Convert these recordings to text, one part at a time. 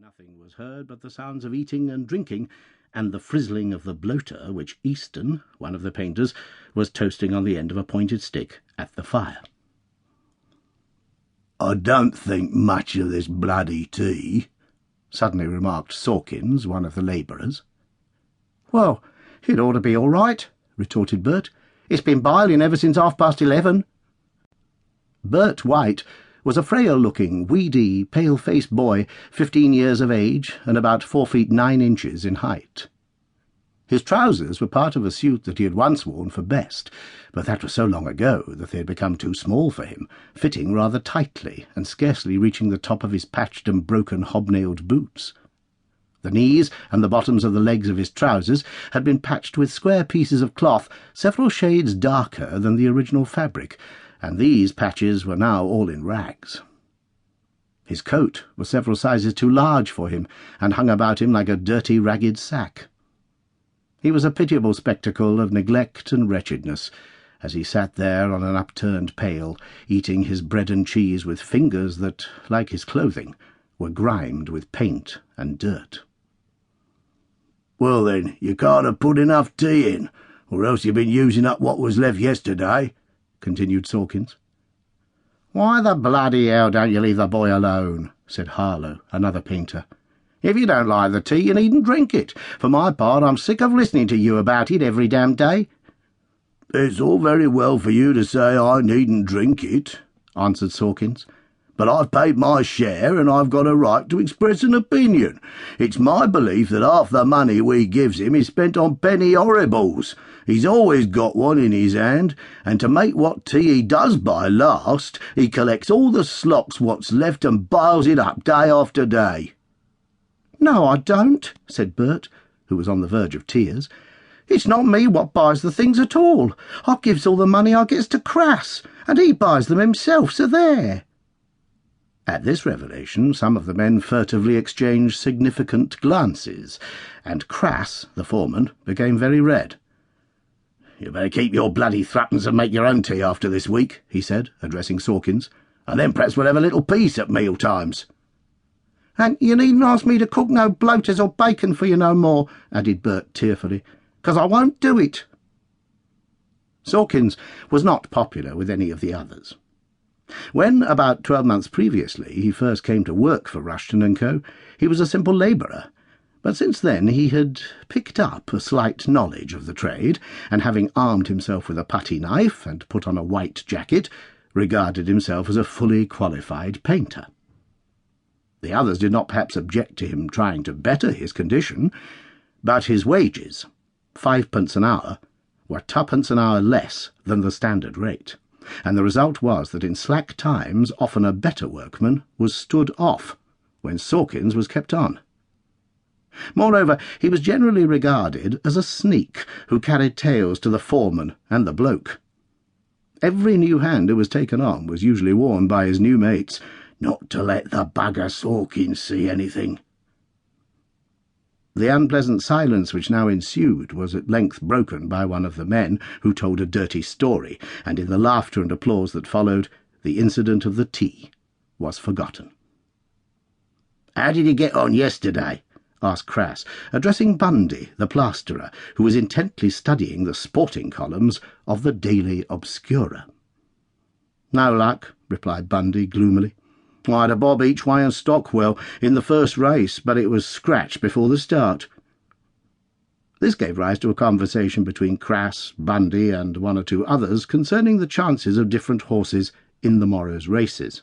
Nothing was heard but the sounds of eating and drinking, and the frizzling of the bloater which Easton, one of the painters, was toasting on the end of a pointed stick at the fire. "I don't think much of this bloody tea," suddenly remarked Sawkins, one of the labourers. "Well, it ought to be all right," retorted Bert. "It's been biling ever since 11:30. Bert White was a frail-looking, weedy, pale-faced boy, 15 years of age and about 4 feet 9 inches in height. His trousers were part of a suit that he had once worn for best, but that was so long ago that they had become too small for him, fitting rather tightly and scarcely reaching the top of his patched and broken hobnailed boots. The knees and the bottoms of the legs of his trousers had been patched with square pieces of cloth several shades darker than the original fabric, and these patches were now all in rags. His coat was several sizes too large for him, and hung about him like a dirty, ragged sack. He was a pitiable spectacle of neglect and wretchedness, as he sat there on an upturned pail, eating his bread and cheese with fingers that, like his clothing, were grimed with paint and dirt. "Well then, you can't have put enough tea in, or else you've been using up what was left yesterday," continued Sawkins. "Why the bloody hell don't you leave the boy alone?" said Harlow, another painter. "If you don't like the tea, you needn't drink it. For my part, I'm sick of listening to you about it every damn day." "It's all very well for you to say I needn't drink it," answered Sawkins, "but I've paid my share and I've got a right to express an opinion. It's my belief that half the money we gives him is spent on penny horribles. He's always got one in his hand, and to make what tea he does buy last, he collects all the slops what's left and biles it up day after day." "No, I don't," said Bert, who was on the verge of tears. "It's not me what buys the things at all. I gives all the money I gets to Crass, and he buys them himself, so there." At this revelation some of the men furtively exchanged significant glances, and Crass, the foreman, became very red. "You better keep your bloody threepence and make your own tea after this week," he said, addressing Sawkins, "and then perhaps we'll have a little peace at meal times." "And you needn't ask me to cook no bloaters or bacon for you no more," added Bert tearfully, "'cause I won't do it." Sawkins was not popular with any of the others. When, about 12 months previously, he first came to work for Rushton and Co., he was a simple labourer, but since then he had picked up a slight knowledge of the trade, and having armed himself with a putty knife and put on a white jacket, regarded himself as a fully qualified painter. The others did not perhaps object to him trying to better his condition, but his wages, 5p an hour, were 2p an hour less than the standard rate, and the result was that in slack times often a better workman was stood off when Sawkins was kept on. Moreover, he was generally regarded as a sneak who carried tales to the foreman and the bloke. Every new hand who was taken on was usually warned by his new mates not to let the bugger Sawkins see anything. The unpleasant silence which now ensued was at length broken by one of the men, who told a dirty story, and in the laughter and applause that followed, the incident of the tea was forgotten. "How did he get on yesterday?" asked Crass, addressing Bundy, the plasterer, who was intently studying the sporting columns of the Daily Obscurer. "No luck," replied Bundy gloomily. "I had a bob each way in Stockwell in the first race, but it was scratched before the start." This gave rise to a conversation between Crass, Bundy, and one or two others concerning the chances of different horses in the morrow's races.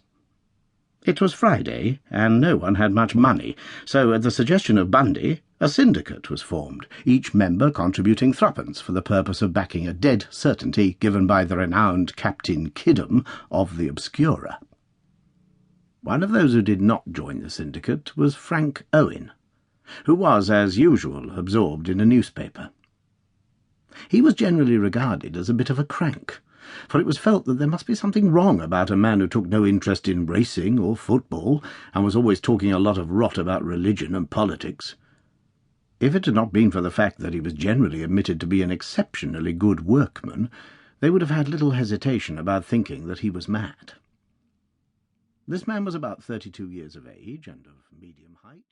It was Friday, and no one had much money, so at the suggestion of Bundy, a syndicate was formed, each member contributing 3p for the purpose of backing a dead certainty given by the renowned Captain Kiddum of the Obscurer. One of those who did not join the syndicate was Frank Owen, who was, as usual, absorbed in a newspaper. He was generally regarded as a bit of a crank, for it was felt that there must be something wrong about a man who took no interest in racing or football, and was always talking a lot of rot about religion and politics. If it had not been for the fact that he was generally admitted to be an exceptionally good workman, they would have had little hesitation about thinking that he was mad. This man was about 32 years of age and of medium height.